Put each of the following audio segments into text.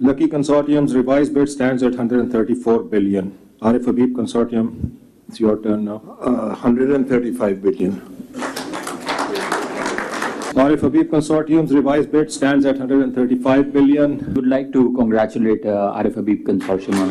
Lucky Consortium's revised bid stands at 134 billion. Arif Habib Consortium, it's your turn now. 135 billion. Arif Habib Consortium's revised bid stands at 135 billion. I would like to congratulate Arif Habib Consortium on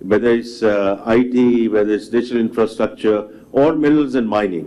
whether it's IT, whether it's digital infrastructure or minerals and mining.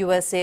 USA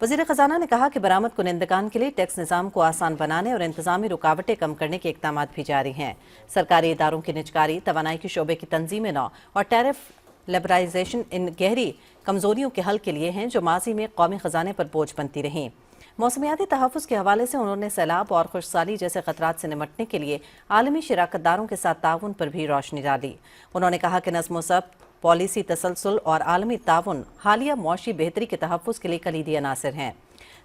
وزیر خزانہ نے کہا کہ برآمد کنندگان کے لیے tax نظام کو آسان بنانے اور انتظامی رکاوٹیں کم کرنے کے اقدامات بھی جاری ہیں۔ سرکاری اداروں کی نجکاری، توانائی کے شعبے کی تنظیم نو اور ٹیرف لبرائزیشن ان گہری کمزوریوں کے حل کے لیے ہیں جو ماضی میں قومی خزانے پر بوجھ بنتی رہیں۔ موسمیاتی تحفظ کے حوالے سے انہوں نے سیلاب اور خشک سالی جیسے خطرات سے نمٹنے کے لیے عالمی شراکت داروں کے ساتھ تعاون پر بھی روشنی ڈالی۔ انہوں نے کہا کہ نظم و ضبط، پالیسی تسلسل اور عالمی تعاون حالیہ معاشی بہتری کے تحفظ کے لیے کلیدی عناصر ہیں۔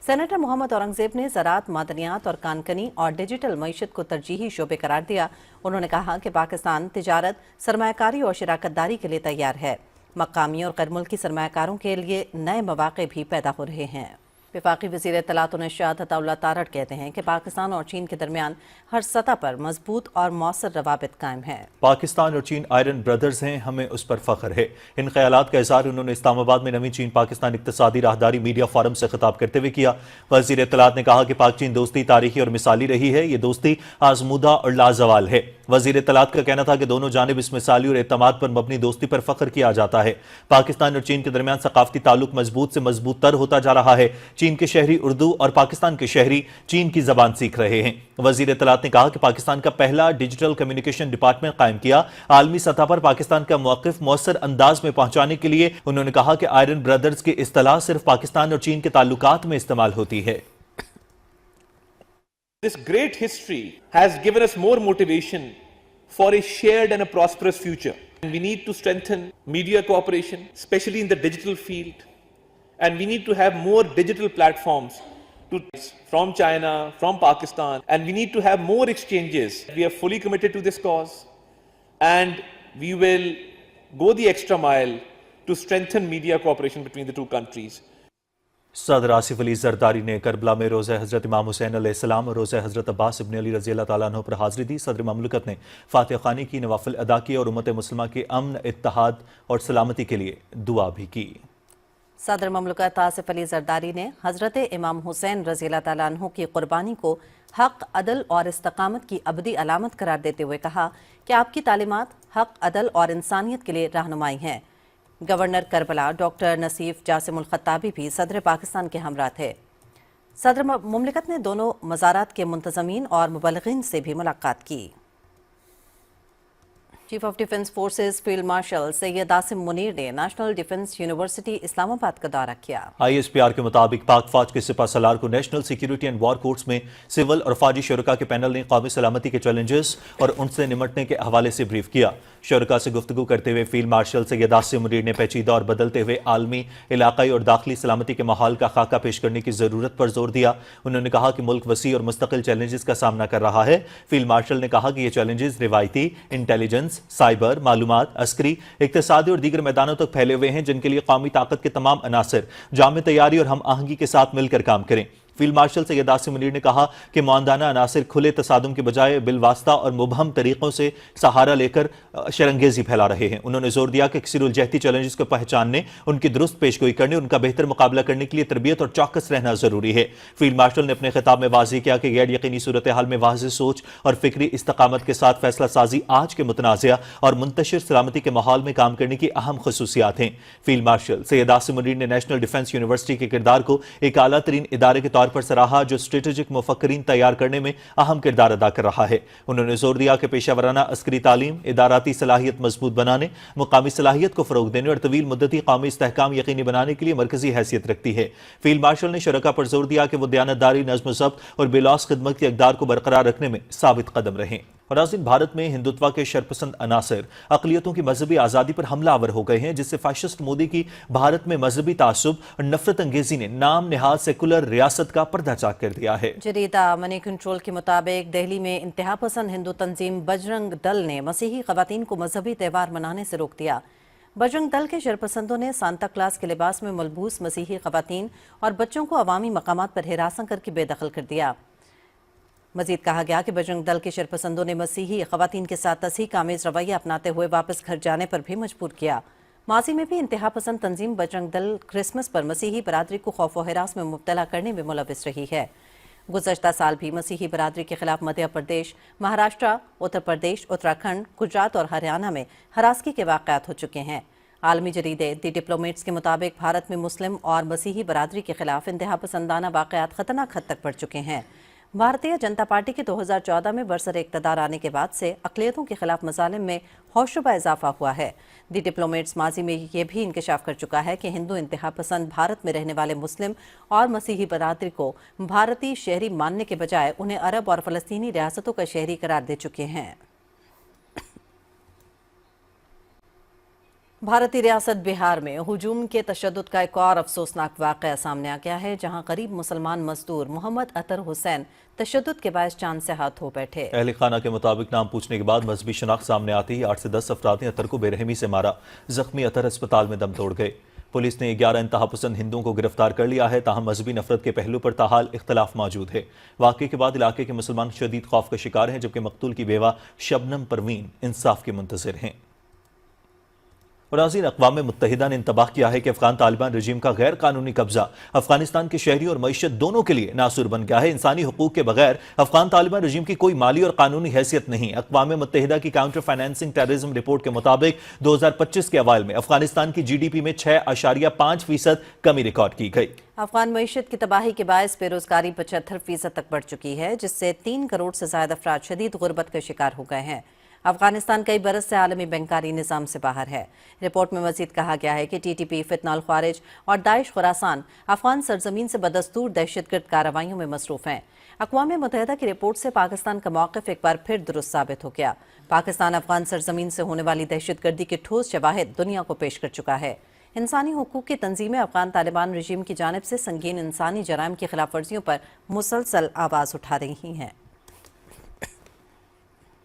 سینیٹر محمد اورنگزیب نے زراعت، معدنیات اور کانکنی اور ڈیجیٹل معیشت کو ترجیحی شعبے قرار دیا۔ انہوں نے کہا کہ پاکستان تجارت، سرمایہ کاری اور شراکت داری کے لیے تیار ہے۔ مقامی اور غیر ملکی سرمایہ کاروں کے لیے نئے مواقع بھی پیدا ہو رہے ہیں۔ وفاقی وزیر اطلاعات و نشریات عطا اللہ تارڑ کہتے ہیں کہ پاکستان اور چین کے درمیان ہر سطح پر مضبوط اور مؤثر روابط قائم ہیں۔ پاکستان اور چین آئرن بردرز ہیں، ہمیں اس پر فخر ہے۔ ان خیالات کا اظہار انہوں نے اسلام آباد میں نویں چین پاکستان اقتصادی راہداری میڈیا فورم سے خطاب کرتے ہوئے کیا۔ وزیر اطلاعات نے کہا کہ پاک چین دوستی تاریخی اور مثالی رہی ہے، یہ دوستی آزمودہ اور لازوال ہے۔ وزیر اطلاعات کا کہنا تھا کہ دونوں جانب اس مثالی اور اعتماد پر مبنی دوستی پر فخر کیا جاتا ہے۔ پاکستان اور چین کے درمیان ثقافتی تعلق مضبوط سے مضبوط تر ہوتا جا رہا ہے۔ چین کے شہری اردو اور پاکستان کے شہری چین کی زبان سیکھ رہے ہیں۔ وزیر اطلاعات نے کہا کہ پاکستان کا پہلا ڈیجیٹل کمیونیکیشن ڈپارٹمنٹ قائم کیا۔ عالمی سطح پر پاکستان کا موقف مؤثر انداز میں پہنچانے کے لیے انہوں نے کہا کہ آئرن بردرز کی اصطلاح صرف پاکستان اور چین کے تعلقات میں استعمال ہوتی ہے۔ This great history has given us more motivation for a shared and a prosperous future. And we need to strengthen media cooperation, especially in the digital field. And we need to have more digital platforms from China, from Pakistan. And we need to have more exchanges. We are fully committed to this cause. And we will go the extra mile to strengthen media cooperation between the two countries. صدر آصف علی زرداری نے کربلا میں روزہ حضرت امام حسین علیہ السلام اور روزہ حضرت عباس ابن علی رضی اللہ تعالیٰ عنہ پر حاضری دی۔ صدر مملکت نے فاتح خوانی کی، نوافل ادا کی اور امت مسلمہ کے امن، اتحاد اور سلامتی کے لیے دعا بھی کی۔ صدر مملکت آصف علی زرداری نے حضرت امام حسین رضی اللہ تعالیٰ عنہ کی قربانی کو حق، عدل اور استقامت کی ابدی علامت قرار دیتے ہوئے کہا کہ آپ کی تعلیمات حق، عدل اور انسانیت کے لیے رہنمائی ہیں۔ گورنر کربلا ڈاکٹر نصیف جاسم الخطابی بھی صدر پاکستان کے ہمراہ تھے۔ صدر مملکت نے دونوں مزارات کے منتظمین اور مبلغین سے بھی ملاقات کی۔ Chief of defence forces field marshal Syed Asim Munir نے نیشنل ڈیفنس یونیورسٹی اسلام آباد کا دورہ کیا۔ ISPR کے مطابق پاک فوج کے سپہ سالار کو national security and war courts میں سول اور فوجی شرکاء کے پینل نے قومی سلامتی کے چیلنجز اور ان سے نمٹنے کے حوالے سے بریف کیا۔ شرکاء سے گفتگو کرتے ہوئے فیلڈ مارشل سید عاصم منیر نے پیچیدہ اور بدلتے ہوئے عالمی، علاقائی اور داخلی سلامتی کے ماحول کا خاکہ پیش کرنے کی ضرورت پر زور دیا۔ انہوں نے کہا کہ ملک وسیع اور مستقل چیلنجز کا سامنا کر رہا ہے۔ فیلڈ مارشل نے کہا کہ یہ چیلنجز روایتی، انٹیلیجنس، سائبر، معلومات، عسکری، اقتصادی اور دیگر میدانوں تک پھیلے ہوئے ہیں، جن کے لیے قومی طاقت کے تمام عناصر جامع تیاری اور ہم آہنگی کے ساتھ مل کر کام کریں۔ فیلڈ مارشل سید عاصم منیر نے کہا کہ معاندانہ عناصر کھلے تصادم کے بجائے بالواسطہ اور مبہم طریقوں سے سہارا لے کر شرنگیزی پھیلا رہے ہیں۔ انہوں نے زور دیا کہ کثیر الجہتی چیلنجز کو پہچاننے، ان کی درست پیشگوئی کرنے، ان کا بہتر مقابلہ کرنے کے لیے تربیت اور چوکس رہنا ضروری ہے۔ فیلڈ مارشل نے اپنے خطاب میں واضح کیا کہ غیر یقینی صورتحال میں واضح سوچ اور فکری استقامت کے ساتھ فیصلہ سازی آج کے متنازع اور منتشر سلامتی کے ماحول میں کام کرنے کی اہم خصوصیات ہیں۔ فیلڈ مارشل سید عاصم منیر نے نیشنل ڈیفنس یونیورسٹی کے کردار کو ایک اعلیٰ ترین ادارے کے طور پر سراہا جو اسٹریٹجک مفکرین تیار کرنے میں اہم کردار ادا کر رہا ہے۔ انہوں نے زور دیا کہ پیشہ ورانہ عسکری تعلیم، اداراتی صلاحیت مضبوط بنانے، مقامی صلاحیت کو فروغ دینے اور طویل مدتی قومی استحکام یقینی بنانے کے لیے مرکزی حیثیت رکھتی ہے۔ فیلڈ مارشل نے شرکاء پر زور دیا کہ وہ دیانتداری، نظم و ضبط اور بے لوث خدمت کی اقدار کو برقرار رکھنے میں ثابت قدم رہیں۔ اور ناظرین، بھارت میں ہندوتوا کے شرپسند عناصر اقلیتوں کی مذہبی آزادی پر حملہ آور ہو گئے ہیں، جس سے فاشسٹ مودی کی بھارت میں مذہبی تعصب اور نفرت انگیزی نے نام نہاد سیکولر ریاست کا پردہ چاک کر دیا ہے۔ جریدہ منی کنٹرول کے مطابق دہلی میں انتہا پسند ہندو تنظیم بجرنگ دل نے مسیحی خواتین کو مذہبی تہوار منانے سے روک دیا۔ بجرنگ دل کے شرپسندوں نے سانتا کلاس کے لباس میں ملبوس مسیحی خواتین اور بچوں کو عوامی مقامات پر ہراساں کر کے بے دخل کر دیا۔ مزید کہا گیا کہ بجرنگ دل کے شرپسندوں نے مسیحی خواتین کے ساتھ تضحیک آمیز رویہ اپناتے ہوئے واپس گھر جانے پر بھی مجبور کیا۔ ماضی میں بھی انتہا پسند تنظیم بجرنگ دل کرسمس پر مسیحی برادری کو خوف و ہراس میں مبتلا کرنے میں ملوث رہی ہے۔ گزشتہ سال بھی مسیحی برادری کے خلاف مدھیہ پردیش، مہاراشٹر، اتر پردیش، اتراکھنڈ، گجرات اور ہریانہ میں ہراسگی کے واقعات ہو چکے ہیں۔ عالمی جریدے دی ڈپلومیٹس کے مطابق بھارت میں مسلم اور مسیحی برادری کے خلاف انتہا پسندانہ واقعات خطرناک حد تک بڑھ چکے ہیں۔ بھارتیہ جنتا پارٹی کے 2014 میں برسر اقتدار آنے کے بعد سے اقلیتوں کے خلاف مظالم میں ہوشربہ اضافہ ہوا ہے۔ دی ڈپلومیٹس ماضی میں یہ بھی انکشاف کر چکا ہے کہ ہندو انتہا پسند بھارت میں رہنے والے مسلم اور مسیحی برادری کو بھارتی شہری ماننے کے بجائے انہیں عرب اور فلسطینی ریاستوں کا شہری قرار دے چکے ہیں۔ بھارتی ریاست بہار میں ہجوم کے تشدد کا ایک اور افسوسناک واقعہ سامنے آ گیا ہے، جہاں غریب مسلمان مزدور محمد اطہر حسین تشدد کے باعث چاند سے ہاتھ دھو بیٹھے۔ اہل خانہ کے مطابق نام پوچھنے کے بعد مذہبی شناخت سامنے آتی ہی 8 سے 10 افراد نے اطہر کو بے رحمی سے مارا۔ زخمی اطہر اسپتال میں دم توڑ گئے۔ پولیس نے 11 انتہا پسند ہندوؤں کو گرفتار کر لیا ہے، تاہم مذہبی نفرت کے پہلو پر تاحال اختلاف موجود ہے۔ واقعے کے بعد علاقے کے مسلمان شدید خوف کا شکار ہیں، جبکہ مقتول کی بیوہ شبنم پروین انصاف کے منتظر ہیں۔ اور ناظرین، اقوام متحدہ نے انتباہ کیا ہے کہ افغان طالبان رجیم کا غیر قانونی قبضہ افغانستان کے شہری اور معیشت دونوں کے لیے ناسور بن گیا ہے۔ انسانی حقوق کے بغیر افغان طالبان رجیم کی کوئی مالی اور قانونی حیثیت نہیں۔ اقوام متحدہ کی کاؤنٹر فائنینسنگ ٹیررزم رپورٹ کے مطابق 2025 کے اوائل میں افغانستان کی GDP میں 6.5% کمی ریکارڈ کی گئی۔ افغان معیشت کی تباہی کے باعث بے روزگاری 75% تک بڑھ چکی ہے، جس سے 3 کروڑ سے زائد افراد شدید غربت کا شکار ہو گئے ہیں۔ افغانستان کئی برس سے عالمی بینکاری نظام سے باہر ہے۔ رپورٹ میں مزید کہا گیا ہے کہ TTP، فتنہ الخوارج اور داعش خراسان افغان سرزمین سے بدستور دہشت گرد کارروائیوں میں مصروف ہیں۔ اقوام متحدہ کی رپورٹ سے پاکستان کا موقف ایک بار پھر درست ثابت ہو گیا۔ پاکستان افغان سرزمین سے ہونے والی دہشت گردی کے ٹھوس شواہد دنیا کو پیش کر چکا ہے۔ انسانی حقوق کی تنظیمیں افغان طالبان رجیم کی جانب سے سنگین انسانی جرائم کی خلاف ورزیوں پر مسلسل آواز اٹھا رہی ہیں۔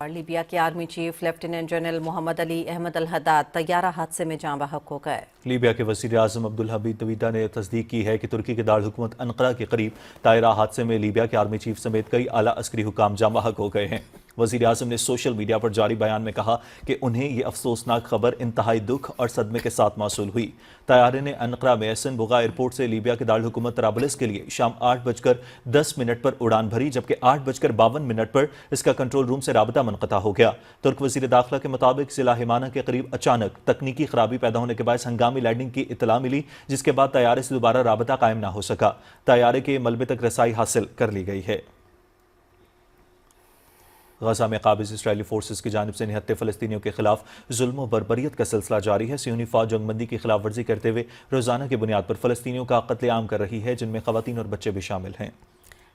اور لیبیا کے آرمی چیف لیفٹیننٹ جنرل محمد علی احمد الحداد طیارہ حادثے میں جاں بحق ہو گئے۔ لیبیا کے وزیر اعظم عبدالحمید دبیدہ نے تصدیق کی ہے کہ ترکی کے دارالحکومت انقرہ کے قریب طیارہ حادثے میں لیبیا کے آرمی چیف سمیت کئی اعلیٰ عسکری حکام جاں بحق ہو گئے ہیں۔ وزیر اعظم نے سوشل میڈیا پر جاری بیان میں کہا کہ انہیں یہ افسوسناک خبر انتہائی دکھ اور صدمے کے ساتھ موصول ہوئی۔ طیارے نے انقرہ میں ایسن بوغا ایئرپورٹ سے لیبیا کے دارالحکومت طرابلس کے لیے شام 8:10 پر اڑان بھری، جبکہ 8:52 پر اس کا کنٹرول روم سے رابطہ منقطع ہو گیا۔ ترک وزیر داخلہ کے مطابق ضلع ہیمانہ کے قریب اچانک تکنیکی خرابی پیدا ہونے کے باعث ہنگامی لینڈنگ کی اطلاع ملی، جس کے بعد طیارے سے دوبارہ رابطہ قائم نہ ہو سکا۔ طیارے کے ملبے تک رسائی حاصل کر لی گئی ہے۔ غزہ میں قابض اسرائیلی فورسز کی جانب سے نہتے فلسطینیوں کے خلاف ظلم و بربریت کا سلسلہ جاری ہے۔ صہیونی فوج جنگ بندی کی خلاف ورزی کرتے ہوئے روزانہ کی بنیاد پر فلسطینیوں کا قتل عام کر رہی ہے، جن میں خواتین اور بچے بھی شامل ہیں۔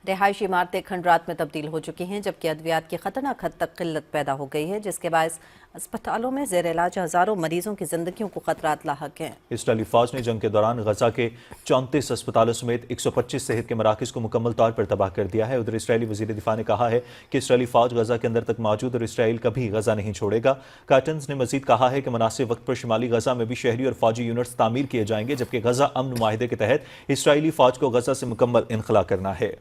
رہائشی عمارتیں کھنڈرات میں تبدیل ہو چکی ہیں، جبکہ ادویات کی خطرناک حد تک قلت پیدا ہو گئی ہے، جس کے باعث اسپتالوں میں زیر علاج ہزاروں مریضوں کی زندگیوں کو خطرات لاحق ہیں۔ اسرائیلی فوج نے جنگ کے دوران غزہ کے 34 اسپتالوں سمیت 125 صحت کے مراکز کو مکمل طور پر تباہ کر دیا ہے۔ ادھر اسرائیلی وزیر دفاع نے کہا ہے کہ اسرائیلی فوج غزہ کے اندر تک موجود اور اسرائیل کبھی غزہ نہیں چھوڑے گا۔ کارٹنز نے مزید کہا ہے کہ مناسب وقت پر شمالی غزہ میں بھی شہری اور فوجی یونٹس تعمیر کیے جائیں گے، جبکہ غزہ امن معاہدے کے تحت اسرائیلی فوج کو غزہ سے مکمل انخلا کرنا ہے۔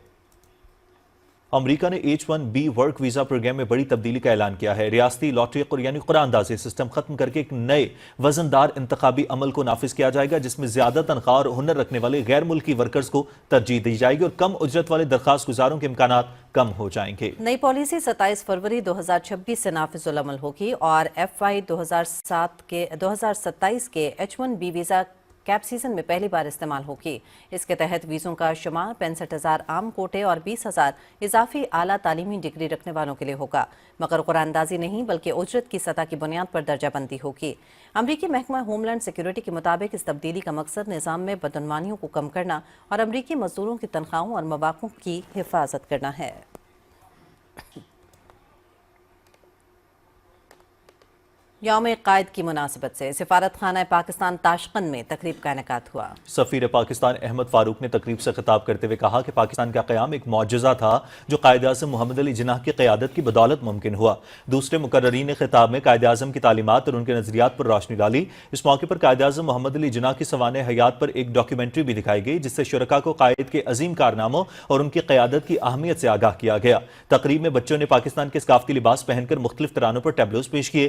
امریکہ نے H-1B ورک ویزا پروگرام میں بڑی تبدیلی کا اعلان کیا ہے۔ ریاستی لاٹری یعنی قرعہ اندازی سسٹم ختم کر کے ایک نئے وزندار انتخابی عمل کو نافذ کیا جائے گا، جس میں زیادہ تنخواہ اور ہنر رکھنے والے غیر ملکی ورکرز کو ترجیح دی جائے گی اور کم اجرت والے درخواست گزاروں کے امکانات کم ہو جائیں گے۔ نئی پالیسی 27 فروری 2026 سے نافذ العمل ہوگی اور FY 2027 کے H-1B ویزا کیپ سیزن میں پہلی بار استعمال ہوگی۔ اس کے تحت ویزوں کا شمار 65,000 عام کوٹے اور 20,000 اضافی اعلیٰ تعلیمی ڈگری رکھنے والوں کے لیے ہوگا، مگر قرعہ اندازی نہیں بلکہ اجرت کی سطح کی بنیاد پر درجہ بندی ہوگی۔ امریکی محکمہ ہوم لینڈ سیکیورٹی کے مطابق اس تبدیلی کا مقصد نظام میں بدعنوانیوں کو کم کرنا اور امریکی مزدوروں کی تنخواہوں اور مواقع کی حفاظت کرنا ہے۔ یوم قائد کی مناسبت سے سفارت خانہ پاکستان تاشقند میں تقریب کا انعقاد ہوا۔ سفیر پاکستان احمد فاروق نے تقریب سے خطاب کرتے ہوئے کہا کہ پاکستان کا قیام ایک معجزہ تھا جو قائد اعظم محمد علی جناح کی قیادت کی بدولت ممکن ہوا۔ دوسرے مقررین نے خطاب میں قائد اعظم کی تعلیمات اور ان کے نظریات پر روشنی ڈالی۔ اس موقع پر قائد اعظم محمد علی جناح کی سوانح حیات پر ایک ڈاکیومنٹری بھی دکھائی گئی، جس سے شرکاء کو قائد کے عظیم کارناموں اور ان کی قیادت کی اہمیت سے آگاہ کیا گیا۔ تقریب میں بچوں نے پاکستان کے ثقافتی لباس پہن کر مختلف ترانوں پر ٹیبلوز پیش کیے۔